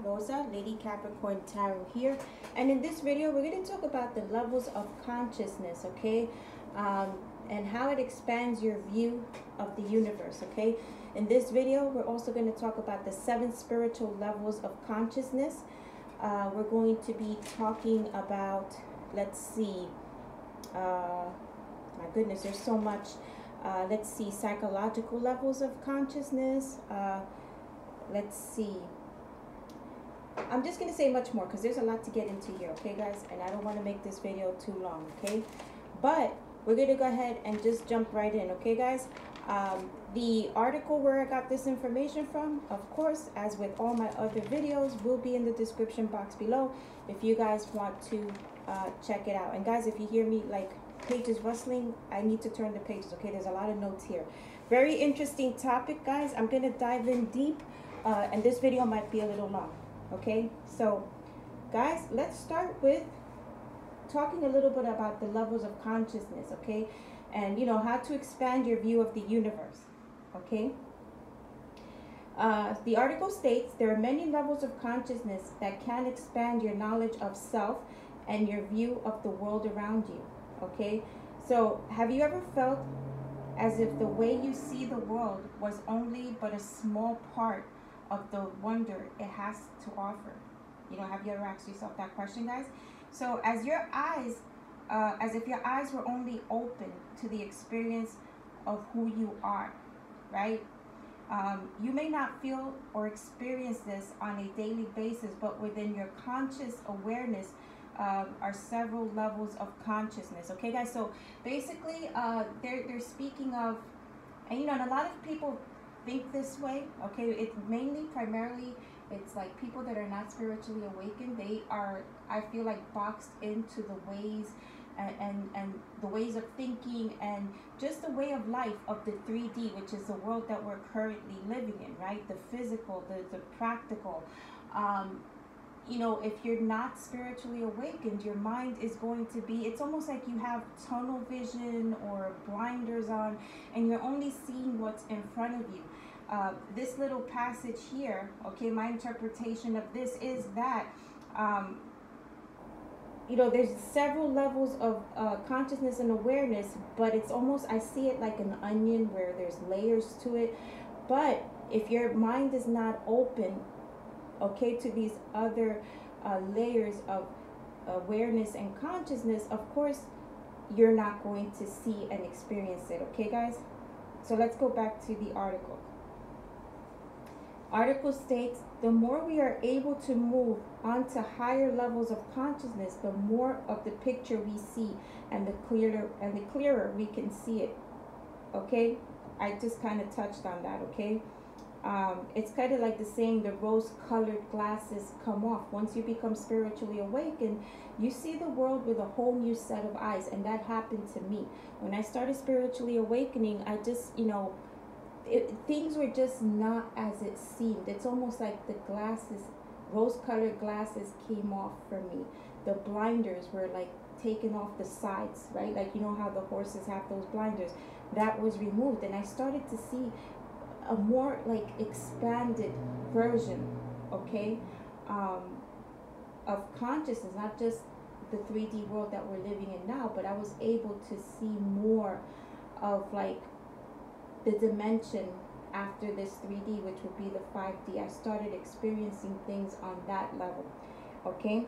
Rosa, Lady Capricorn Tarot here, and in this video we're going to talk about the levels of consciousness, okay, and how it expands your view of the universe, okay. In this video we're also going to talk about the 7 spiritual levels of consciousness. We're going to be talking about, let's see, my goodness, there's so much. Let's see, psychological levels of consciousness. Let's see. I'm just going to say much more because there's a lot to get into here, okay, guys? And I don't want to make this video too long, okay? But we're going to go ahead and just jump right in, okay, guys? The article where I got this information from, of course, as with all my other videos, will be in the description box below if you guys want to check it out. And guys, if you hear me like pages rustling, I need to turn the pages, okay? There's a lot of notes here. Very interesting topic, guys. I'm going to dive in deep, and this video might be a little long, okay? So, guys, let's start with talking a little bit about the levels of consciousness, okay? And, you know, how to expand your view of the universe, okay? The article states there are many levels of consciousness that can expand your knowledge of self and your view of the world around you, okay? So have you ever felt as if the way you see the world was only but a small part of the wonder it has to offer? You know, have you ever asked yourself that question, guys? So as your eyes, as if your eyes were only open to the experience of who you are, right? You may not feel or experience this on a daily basis, but within your conscious awareness are several levels of consciousness, okay, guys? So basically, they're speaking of, and you know, and a lot of people think this way, okay? It mainly, primarily, it's like people that are not spiritually awakened. They are, I feel like, boxed into the ways and the ways of thinking and just the way of life of the 3D, which is the world that we're currently living in, right? The physical, the practical. You know, if you're not spiritually awakened, your mind is going to be, it's almost like you have tunnel vision or blinders on, and you're only seeing what's in front of you. This little passage here, okay, my interpretation of this is that, you know, there's several levels of consciousness and awareness, but it's almost, I see it like an onion where there's layers to it. But if your mind is not open, okay, to these other layers of awareness and consciousness, of course, you're not going to see and experience it, okay, guys? So let's go back to the article. Article states, the more we are able to move onto higher levels of consciousness, the more of the picture we see and the clearer we can see it, okay? I just kind of touched on that, okay? It's kind of like the saying, the rose-colored glasses come off. Once you become spiritually awakened, you see the world with a whole new set of eyes, and that happened to me. When I started spiritually awakening, I just, you know, things were just not as it seemed. It's almost like the glasses, rose-colored glasses came off for me. The blinders were like taken off the sides, right? Like, you know how the horses have those blinders. That was removed, and I started to see a more like expanded version, okay, of consciousness, not just the 3D world that we're living in now, but I was able to see more of like the dimension after this 3D, which would be the 5D. I started experiencing things on that level, okay?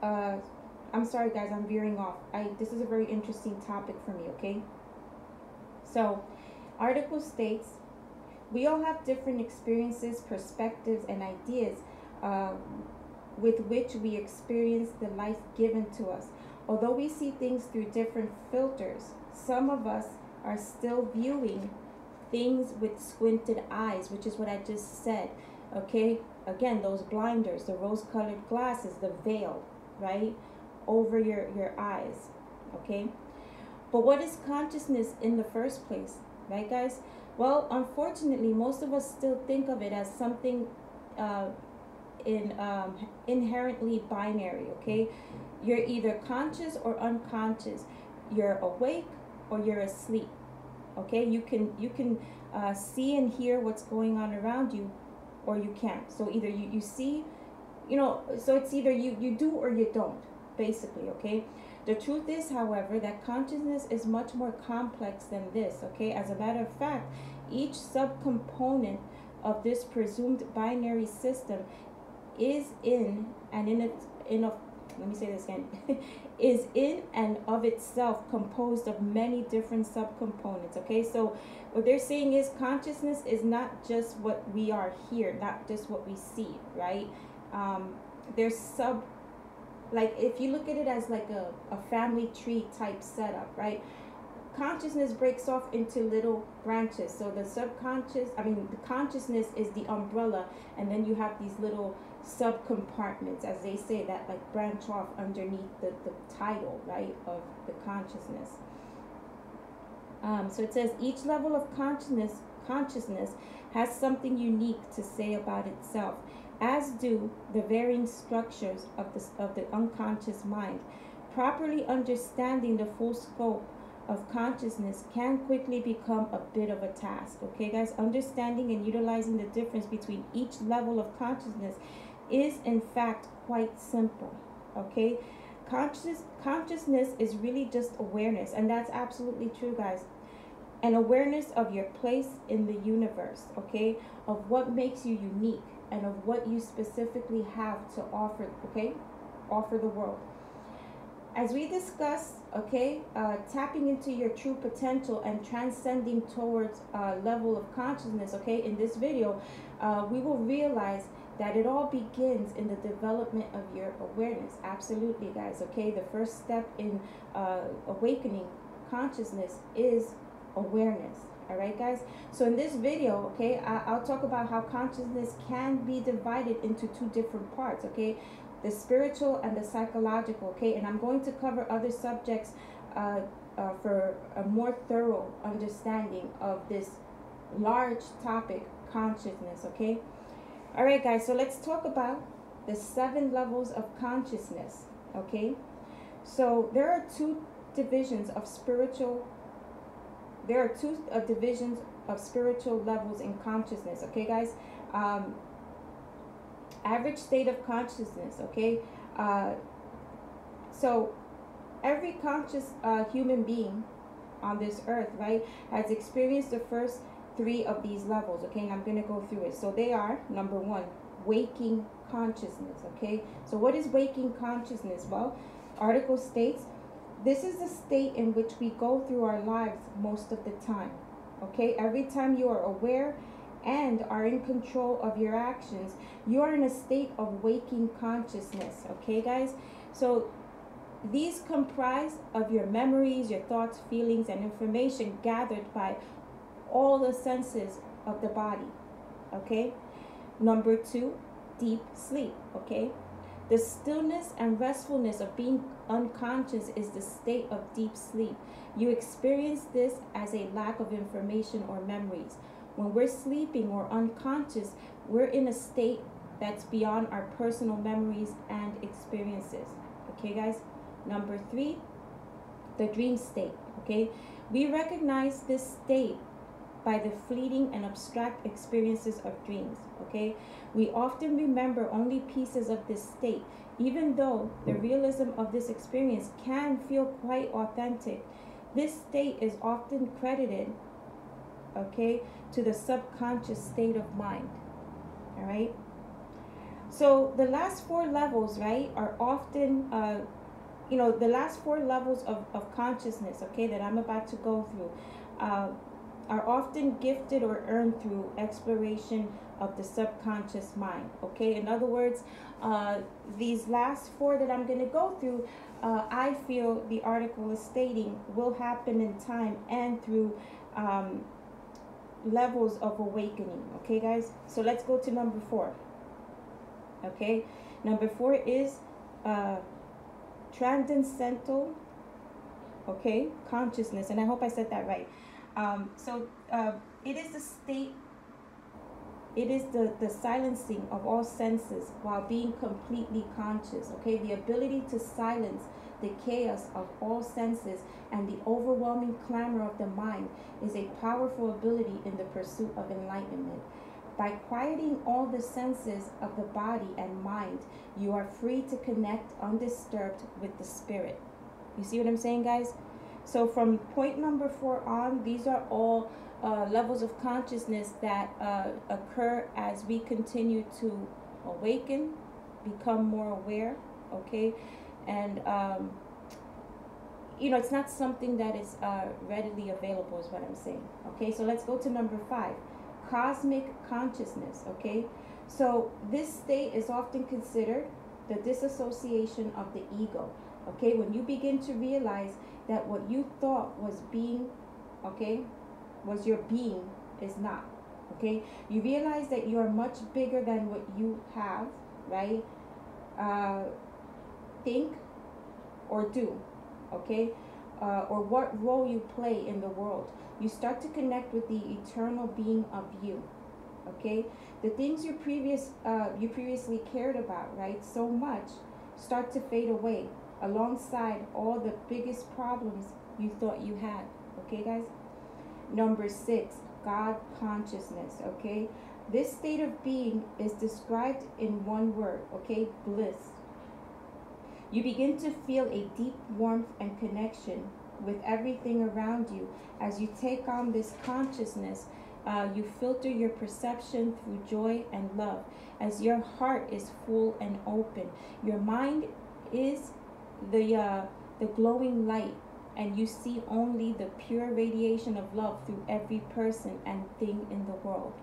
I'm sorry, guys, I'm veering off. This is a very interesting topic for me, okay? So, article states, we all have different experiences, perspectives, and ideas with which we experience the life given to us. Although we see things through different filters, some of us are still viewing things with squinted eyes, which is what I just said, okay? Again, those blinders, the rose-colored glasses, the veil, right, over your eyes, okay? But what is consciousness in the first place, right, guys? Well, unfortunately, most of us still think of it as something inherently binary, okay? You're either conscious or unconscious. You're awake or you're asleep, okay? You can see and hear what's going on around you, or you can't. So either you see, so it's either you do or you don't, basically, okay? The truth is, however, that consciousness is much more complex than this, okay? As a matter of fact, each subcomponent of this presumed binary system is in and in its in a let me say this again is in and of itself composed of many different subcomponents, okay? So what they're saying is consciousness is not just what we are here, not just what we see, right? There's like if you look at it as like a family tree type setup, right? Consciousness breaks off into little branches. So the consciousness is the umbrella, and then you have these little subcompartments, as they say, that like branch off underneath the title, right, of the consciousness. So it says each level of consciousness has something unique to say about itself, as do the varying structures of the unconscious mind. Properly understanding the full scope of consciousness can quickly become a bit of a task, okay, guys? Understanding and utilizing the difference between each level of consciousness is in fact quite simple, okay? Consciousness is really just awareness, and that's absolutely true, guys. An awareness of your place in the universe, okay, of what makes you unique and of what you specifically have to offer, okay, offer the world. As we discuss, okay, tapping into your true potential and transcending towards a level of consciousness, okay, in this video, we will realize that it all begins in the development of your awareness. Absolutely, guys, okay? The first step in awakening consciousness is awareness. All right, guys? So in this video, okay, I'll talk about how consciousness can be divided into two different parts, okay? The spiritual and the psychological, okay? And I'm going to cover other subjects for a more thorough understanding of this large topic, consciousness, okay? All right, guys, so let's talk about the 7 levels of consciousness, okay? So there are two divisions of spiritual levels in consciousness, okay, guys? Average state of consciousness, okay? So every conscious human being on this earth, right, has experienced the first 3 of these levels, okay? And I'm going to go through it. So they are, number 1, waking consciousness, okay? So what is waking consciousness? Well, article states, this is the state in which we go through our lives most of the time, okay? Every time you are aware and are in control of your actions, you are in a state of waking consciousness, okay, guys? So these comprise of your memories, your thoughts, feelings, and information gathered by all the senses of the body, okay? Number 2, deep sleep, okay? The stillness and restfulness of being unconscious is the state of deep sleep. You experience this as a lack of information or memories. When we're sleeping or unconscious, we're in a state that's beyond our personal memories and experiences, okay, guys? Number 3, the dream state, okay? We recognize this state by the fleeting and abstract experiences of dreams, okay? We often remember only pieces of this state, even though the realism of this experience can feel quite authentic. This state is often credited, okay, to the subconscious state of mind, all right? So the last 4 levels, right, are often, the last 4 levels of consciousness, okay, that I'm about to go through, are often gifted or earned through exploration of the subconscious mind, okay? In other words, these last 4 that I'm going to go through, I feel the article is stating will happen in time and through levels of awakening, okay, guys? So let's go to number 4, okay? Number 4 is transcendental, okay, consciousness, and I hope I said that right. It is the state, it is the silencing of all senses while being completely conscious, okay? The ability to silence the chaos of all senses and the overwhelming clamor of the mind is a powerful ability in the pursuit of enlightenment. By quieting all the senses of the body and mind, you are free to connect undisturbed with the spirit. You see what I'm saying, guys? So from point number 4 on, these are all levels of consciousness that occur as we continue to awaken, become more aware, okay? And you know, it's not something that is readily available is what I'm saying, okay? So let's go to number 5, cosmic consciousness, okay? So this state is often considered the disassociation of the ego, okay? When you begin to realize that what you thought was being, okay, was your being, is not, okay? You realize that you are much bigger than what you have, right? Think or do, okay? Or what role you play in the world. You start to connect with the eternal being of you, okay? The things you previously cared about, right, so much, start to fade away alongside all the biggest problems you thought you had, okay, guys? Number 6, God consciousness, okay? This state of being is described in one word, okay? Bliss. You begin to feel a deep warmth and connection with everything around you. As you take on this consciousness, you filter your perception through joy and love. As your heart is full and open, your mind is the glowing light, and you see only the pure radiation of love through every person and thing in the world.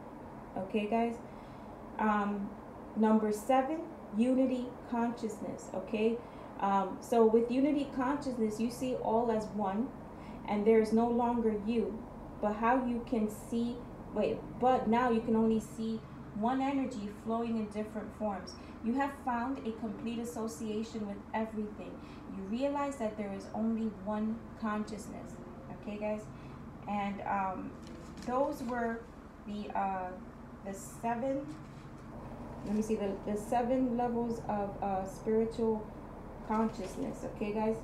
Okay, guys? Number 7, unity consciousness, okay? So with unity consciousness, you see all as one, and there is no longer you, but how you can see, but now you can only see one energy flowing in different forms. You have found a complete association with everything. You realize that there is only one consciousness, okay, guys? And those were the 7, let me see, the 7 levels of spiritual consciousness, okay, guys?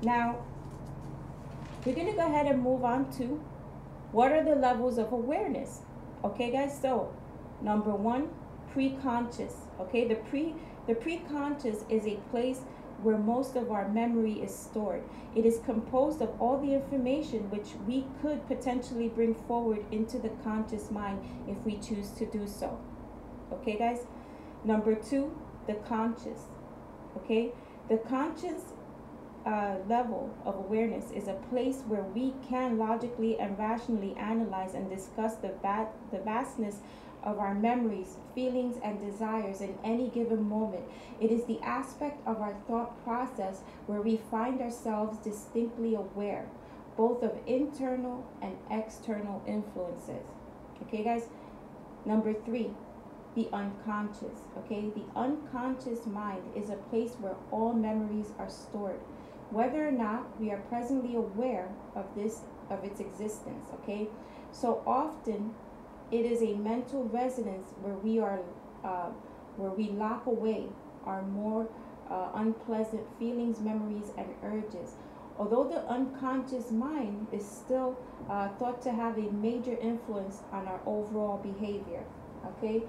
Now we're going to go ahead and move on to what are the levels of awareness, okay, guys? So number 1, pre-conscious, okay? The pre-conscious is a place where most of our memory is stored. It is composed of all the information which we could potentially bring forward into the conscious mind if we choose to do so, okay, guys? Number 2, the conscious, okay? The conscious level of awareness is a place where we can logically and rationally analyze and discuss the vastness of our memories, feelings, and desires in any given moment. It is the aspect of our thought process where we find ourselves distinctly aware, both of internal and external influences. Okay, guys? Number 3, the unconscious, okay? The unconscious mind is a place where all memories are stored, whether or not we are presently aware of its existence, okay? So often it is a mental residence where we lock away our more unpleasant feelings, memories, and urges. Although the unconscious mind is still thought to have a major influence on our overall behavior, okay?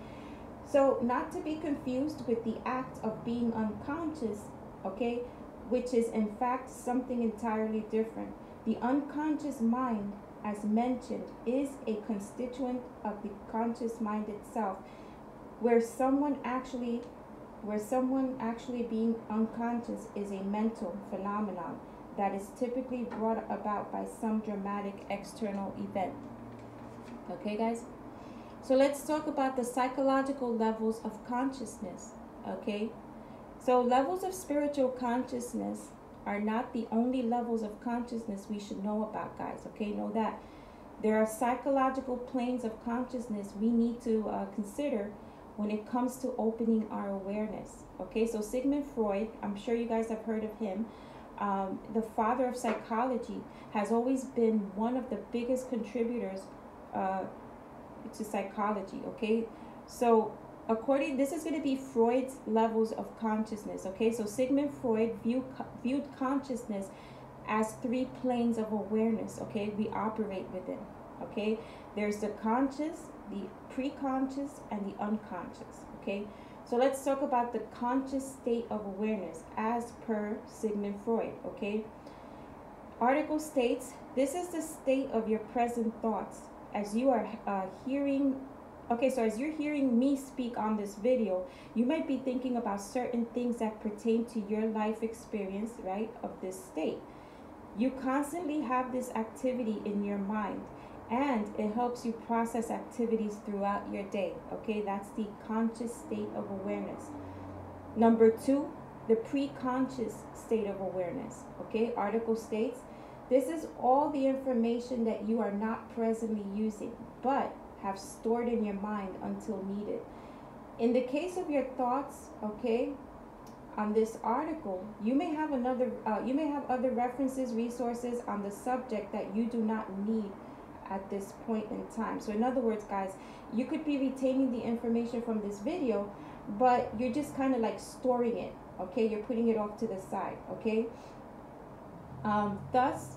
So not to be confused with the act of being unconscious, okay, which is in fact something entirely different. The unconscious mind, as mentioned, is a constituent of the conscious mind itself, where someone actually being unconscious is a mental phenomenon that is typically brought about by some dramatic external event. Okay, guys? So let's talk about the psychological levels of consciousness, okay? So levels of spiritual consciousness are not the only levels of consciousness we should know about, guys, okay? Know that. There are psychological planes of consciousness we need to consider when it comes to opening our awareness, okay? So Sigmund Freud, I'm sure you guys have heard of him, the father of psychology, has always been one of the biggest contributors to psychology, okay? So this is going to be Freud's levels of consciousness, okay? So Sigmund Freud viewed consciousness as 3 planes of awareness, okay? We operate within, okay? There's the conscious, the preconscious and the unconscious, okay? So let's talk about the conscious state of awareness as per Sigmund Freud, okay? Article states, this is the state of your present thoughts as you are hearing. Okay, so as you're hearing me speak on this video, you might be thinking about certain things that pertain to your life experience, right, of this state. You constantly have this activity in your mind, and it helps you process activities throughout your day, okay? That's the conscious state of awareness. Number 2, the preconscious state of awareness, okay? Article states, this is all the information that you are not presently using, but have stored in your mind until needed. In the case of your thoughts, okay, on this article, you may have other references, resources on the subject that you do not need at this point in time. So in other words, guys, you could be retaining the information from this video, but you're just kind of like storing it, okay? You're putting it off to the side, okay? Thus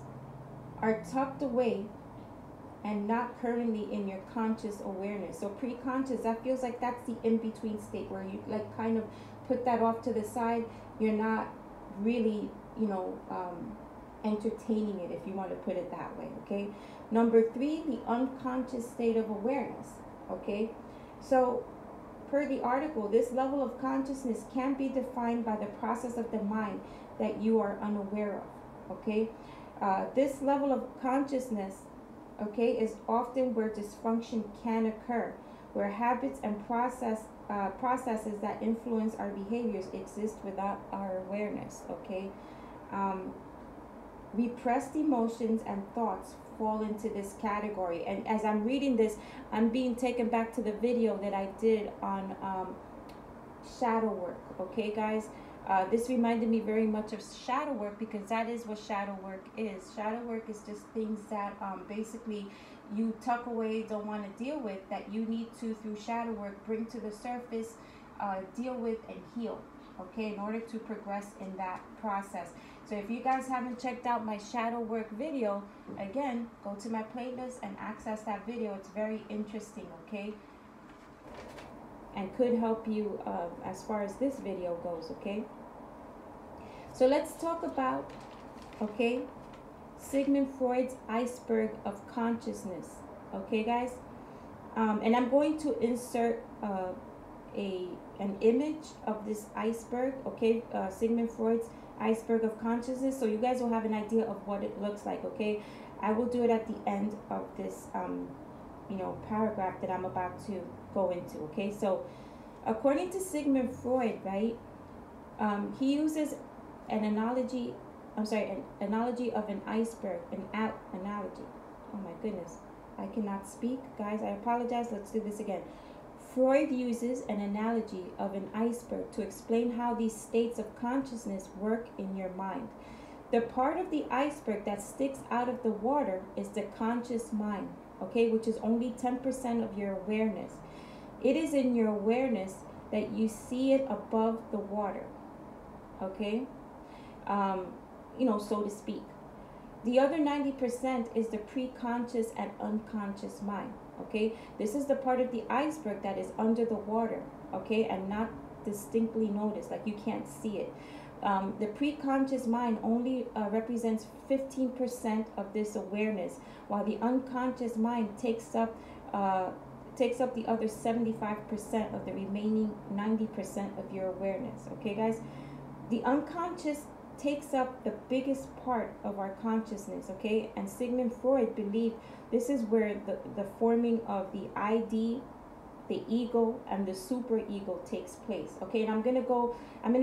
are tucked away and not currently in your conscious awareness. So preconscious, that feels like that's the in-between state where you like kind of put that off to the side. You're not really, you know, entertaining it, if you want to put it that way, okay? Number 3, the unconscious state of awareness, okay? So per the article, this level of consciousness can be defined by the process of the mind that you are unaware of, okay? This level of consciousness, okay, is often where dysfunction can occur, where habits and processes that influence our behaviors exist without our awareness, okay? Repressed emotions and thoughts fall into this category. And as I'm reading this, I'm being taken back to the video that I did on shadow work, okay, guys? This reminded me very much of shadow work, because that is what shadow work is. Shadow work is just things that basically you tuck away, don't want to deal with, that you need to, through shadow work, bring to the surface, deal with and heal, okay, in order to progress in that process. So if you guys haven't checked out my shadow work video, again, go to my playlist and access that video. It's very interesting, okay? And could help you as far as this video goes, okay? So let's talk about, okay, Sigmund Freud's iceberg of consciousness, okay, guys? And I'm going to insert an image of this iceberg, okay, Sigmund Freud's iceberg of consciousness, so you guys will have an idea of what it looks like, okay? I will do it at the end of this, you know, paragraph that I'm about to go into, okay? So according to Sigmund Freud, right, he uses an analogy of an iceberg, analogy. Oh my goodness, I cannot speak, guys, I apologize. Let's do this again. Freud uses an analogy of an iceberg to explain how these states of consciousness work in your mind. The part of the iceberg that sticks out of the water is the conscious mind, okay, which is only 10% of your awareness. It is in your awareness that you see it above the water, okay, you know, so to speak. The other 90% is the preconscious and unconscious mind, okay? This is the part of the iceberg that is under the water, okay, and not distinctly noticed, like you can't see it. The preconscious mind only represents 15% of this awareness, while the unconscious mind takes up the other 75% of the remaining 90% of your awareness, okay, guys? The unconscious takes up the biggest part of our consciousness, okay? And Sigmund Freud believed this is where the forming of the ID, the ego, and the superego takes place, okay? And I'm gonna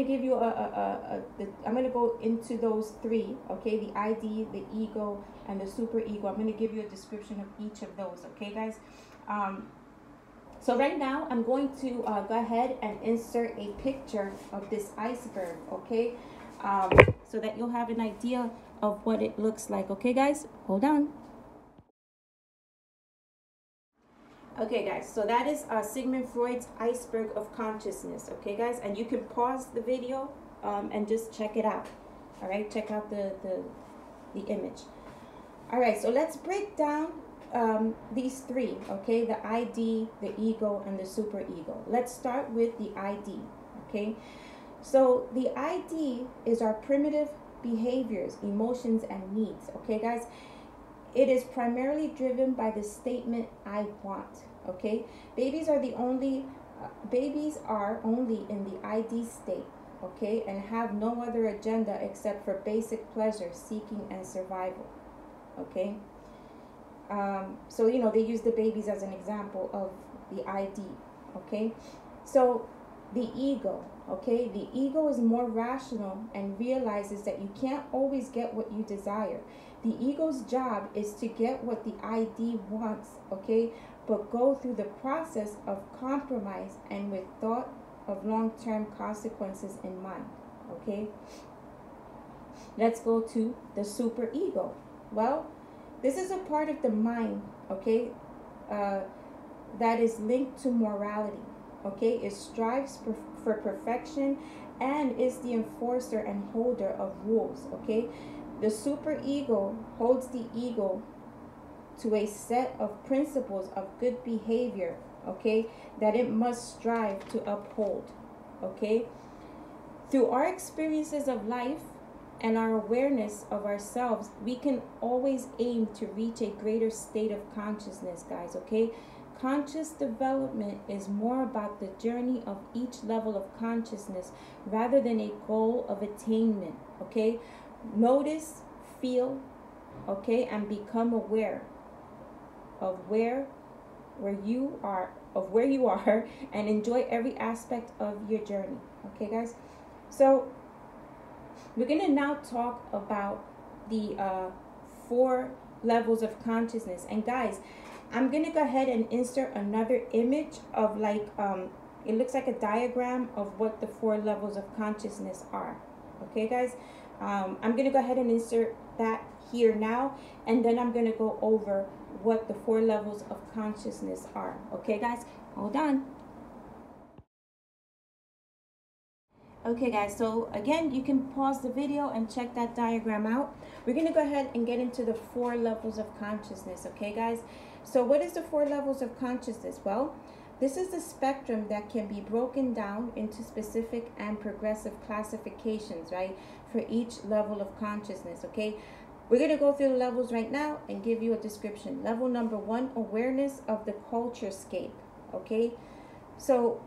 give you I'm gonna go into those three, okay? The ID, the ego, and the superego. I'm gonna give you a description of each of those, okay, guys? So right now, I'm going to go ahead and insert a picture of this iceberg, okay? So that you'll have an idea of what it looks like, okay, guys? Hold on. Okay, guys, so that is Sigmund Freud's iceberg of consciousness, okay, guys? And you can pause the video and just check it out, all right? Check out the image. All right, so let's break down these three, okay? The ID, the ego, and the superego. Let's start with the ID, okay? So the ID is our primitive behaviors, emotions, and needs, okay, guys? It is primarily driven by the statement, I want, okay? Babies are only in the ID state, okay, and have no other agenda except for basic pleasure seeking and survival, okay? So, they use the babies as an example of the ID, okay? So the ego, okay? The ego is more rational and realizes that you can't always get what you desire. The ego's job is to get what the ID wants, okay? But go through the process of compromise and with thought of long-term consequences in mind, okay? Let's go to the superego. Well, this is a part of the mind, okay, that is linked to morality, okay? It strives for perfection and is the enforcer and holder of rules, okay? The superego holds the ego to a set of principles of good behavior, okay, that it must strive to uphold, okay? Through our experiences of life and our awareness of ourselves, we can always aim to reach a greater state of consciousness, guys, okay? Conscious development is more about the journey of each level of consciousness rather than a goal of attainment, okay? Notice, feel, okay, and become aware of where you are, and enjoy every aspect of your journey, okay, guys? So we're going to now talk about the 4 levels of consciousness. And guys, I'm going to go ahead and insert another image of it looks like a diagram of what the 4 levels of consciousness are. Okay, guys? I'm going to go ahead and insert that here now, and then I'm going to go over what the 4 levels of consciousness are. Okay, guys? Hold on. Okay, guys, so again, you can pause the video and check that diagram out. We're going to go ahead and get into the 4 levels of consciousness, okay, guys? So what is the 4 levels of consciousness? Well, this is the spectrum that can be broken down into specific and progressive classifications, right, for each level of consciousness, okay? We're going to go through the levels right now and give you a description. Level number 1, awareness of the culture scape, okay? So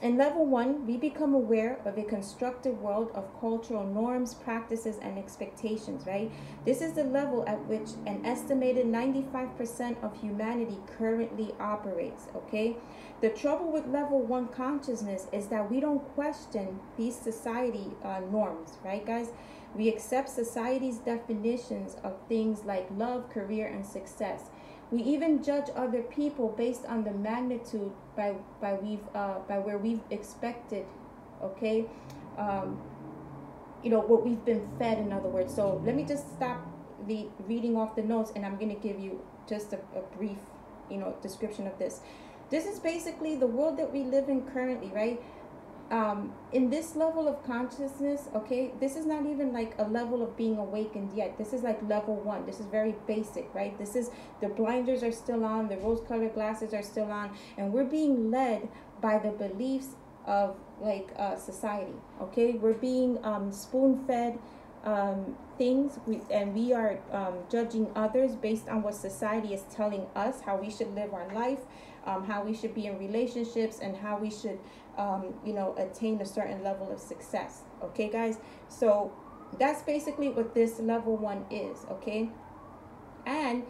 in level 1, we become aware of a constructed world of cultural norms, practices, and expectations, right? This is the level at which an estimated 95% of humanity currently operates, okay? The trouble with level 1 consciousness is that we don't question these society norms, right, guys? We accept society's definitions of things like love, career, and success. We even judge other people based on the magnitude by where we've expected, okay? What we've been fed, in other words. So let me just stop the reading off the notes, and I'm going to give you just a brief, description of this. This is basically the world that we live in currently, right? In this level of consciousness, okay, this is not even like a level of being awakened yet. This is like level 1. This is very basic, right? This is, the blinders are still on, the rose-colored glasses are still on, and we're being led by the beliefs of society, okay? We're being spoon-fed things, and we are judging others based on what society is telling us, how we should live our life, how we should be in relationships, and how we should attain a certain level of success. Okay, guys? So that's basically what this level 1 is, okay? And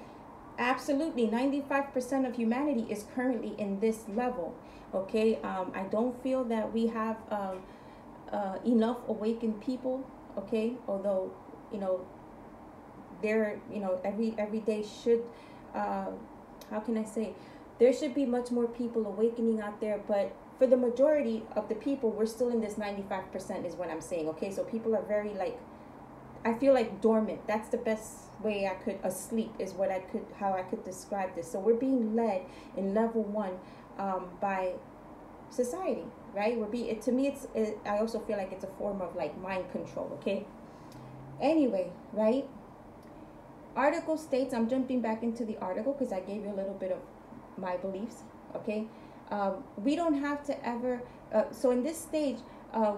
absolutely 95% of humanity is currently in this level, okay? I don't feel that we have enough awakened people, okay? Although, there, every day should, how can I say, there should be much more people awakening out there, but for the majority of the people, we're still in this 95% is what I'm saying, okay? So people are very, I feel like dormant. That's the best way I could, asleep is how I could describe this. So we're being led in level 1 by society, right? I also feel like it's a form of mind control, okay? Anyway, right? Article states, I'm jumping back into the article because I gave you a little bit of my beliefs, okay? We don't have to ever, so in this stage,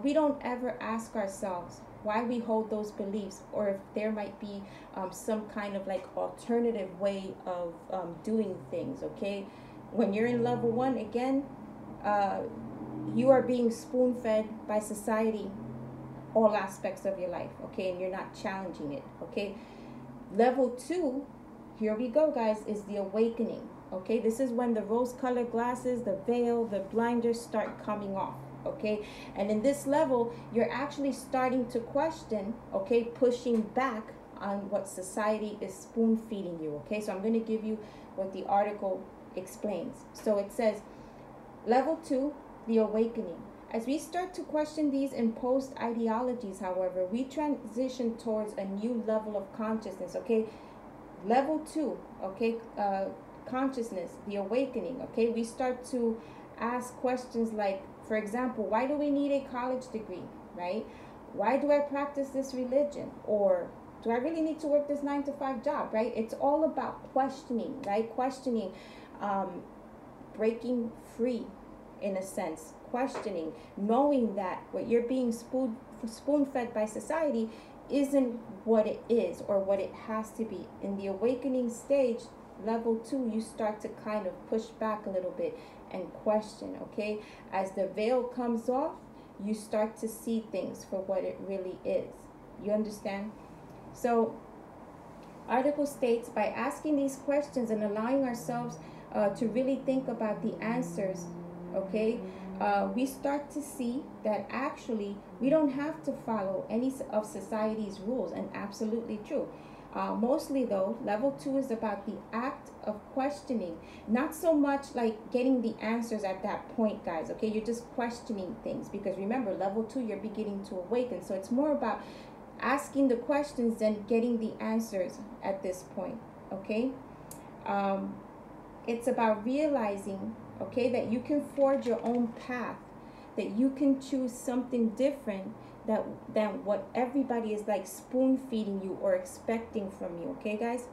we don't ever ask ourselves why we hold those beliefs, or if there might be some kind of like alternative way of doing things, okay? When you're in level 1, again, you are being spoon-fed by society all aspects of your life, okay? And you're not challenging it, okay? Level 2, here we go, guys, is the awakening, okay? This is when the rose-colored glasses, the veil, the blinders start coming off, okay? And in this level, you're actually starting to question, okay, pushing back on what society is spoon-feeding you, okay? So I'm going to give you what the article explains. So it says, level 2, the awakening. As we start to question these imposed ideologies, however, we transition towards a new level of consciousness, okay? Level 2, okay, consciousness, the awakening, okay? We start to ask questions like, for example, why do we need a college degree, right? Why do I practice this religion? Or do I really need to work this 9-to-5 job, right? It's all about questioning, right? Questioning, breaking free, in a sense, questioning, knowing that what you're being spoon-fed by society isn't what it is or what it has to be. In the awakening stage, level 2, you start to kind of push back a little bit and question, okay? As the veil comes off, you start to see things for what it really is. You understand? So, article states, by asking these questions and allowing ourselves to really think about the answers, okay, we start to see that actually we don't have to follow any of society's rules, and absolutely true. Mostly though, level 2 is about the act of questioning, not so much like getting the answers at that point, guys, okay? You're just questioning things, because remember, level 2, you're beginning to awaken. So it's more about asking the questions than getting the answers at this point, okay? It's about realizing, okay, that you can forge your own path, that you can choose something different than what everybody is like spoon feeding you or expecting from you, okay, guys?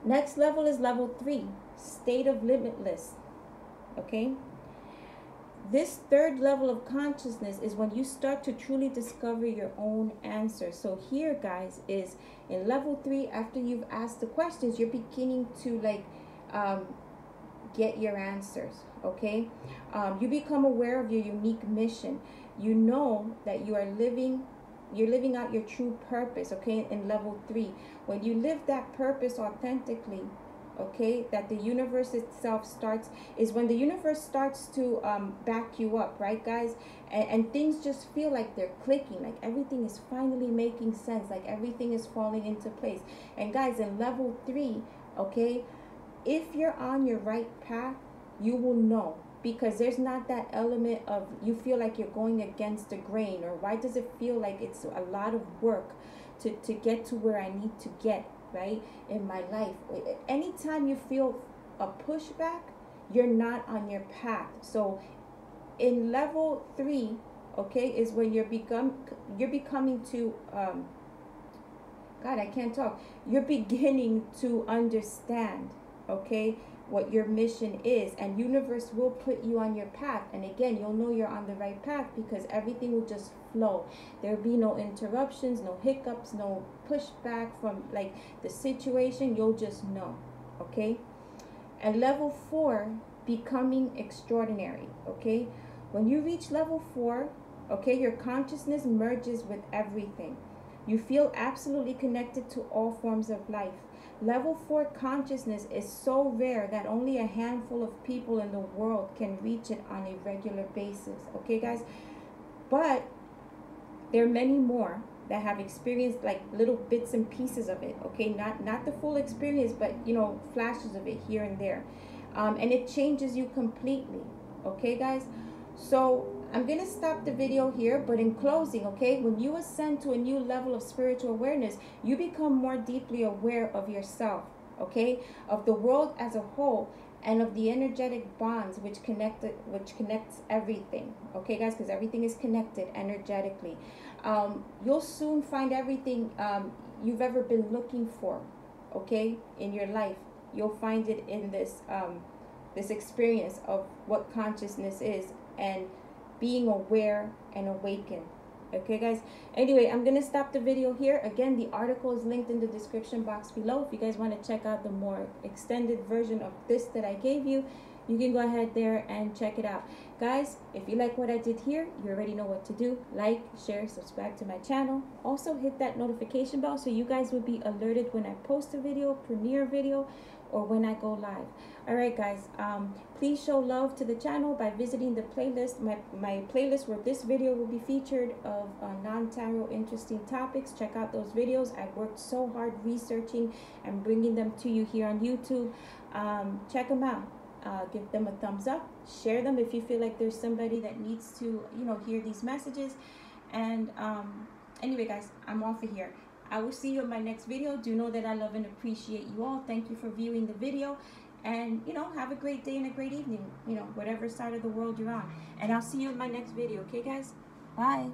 Next level is level 3, state of limitless, okay? This third level of consciousness is when you start to truly discover your own answers. So here, guys, is in level 3, after you've asked the questions, you're beginning to like get your answers, okay? You become aware of your unique mission. You know that you're living out your true purpose, okay? In level 3, when you live that purpose authentically, okay, that the universe itself is when the universe starts to back you up, right, guys? And things just feel like they're clicking, like everything is finally making sense, like everything is falling into place. And guys, in level 3, okay, if you're on your right path, you will know, because there's not that element of you feel like you're going against the grain, or why does it feel like it's a lot of work to get to where I need to get, right, in my life. Anytime you feel a pushback, you're not on your path. So in level 3, okay, is when you're becoming to God, I can't talk. You're beginning to understand, okay, what your mission is, and universe will put you on your path. And again, you'll know you're on the right path because everything will just flow. There'll be no interruptions, no hiccups, no pushback from like the situation. You'll just know, okay? And level 4, becoming extraordinary, okay? When you reach level 4, okay, your consciousness merges with everything. You feel absolutely connected to all forms of life. Level 4 consciousness is so rare that only a handful of people in the world can reach it on a regular basis, okay, guys? But there are many more that have experienced like little bits and pieces of it, okay? Not the full experience, but, you know, flashes of it here and there. And it changes you completely, okay, guys? So I'm going to stop the video here, but in closing, okay, when you ascend to a new level of spiritual awareness, you become more deeply aware of yourself, okay, of the world as a whole, and of the energetic bonds which connects everything, okay, guys, because everything is connected energetically. You'll soon find everything you've ever been looking for, okay, in your life. You'll find it in this this experience of what consciousness is and being aware and awakened. Okay, guys. Anyway, I'm gonna stop the video here. Again, the article is linked in the description box below. If you guys want to check out the more extended version of this that I gave you, you can go ahead there and check it out. Guys, if you like what I did here, you already know what to do. Like, share, subscribe to my channel. Also hit that notification bell so you guys will be alerted when I post a video, premiere video, or when I go live. All right, guys, please show love to the channel by visiting the playlist, my playlist where this video will be featured of non-tarot interesting topics. Check out those videos. I worked so hard researching and bringing them to you here on YouTube. Check them out. Give them a thumbs up, share them if you feel like there's somebody that needs to, you know, hear these messages. And anyway, guys, I'm off of here. I will see you in my next video. Do know that I love and appreciate you all. Thank you for viewing the video, and you know, have a great day and a great evening, you know, whatever side of the world you're on. And I'll see you in my next video. Okay, guys? Bye.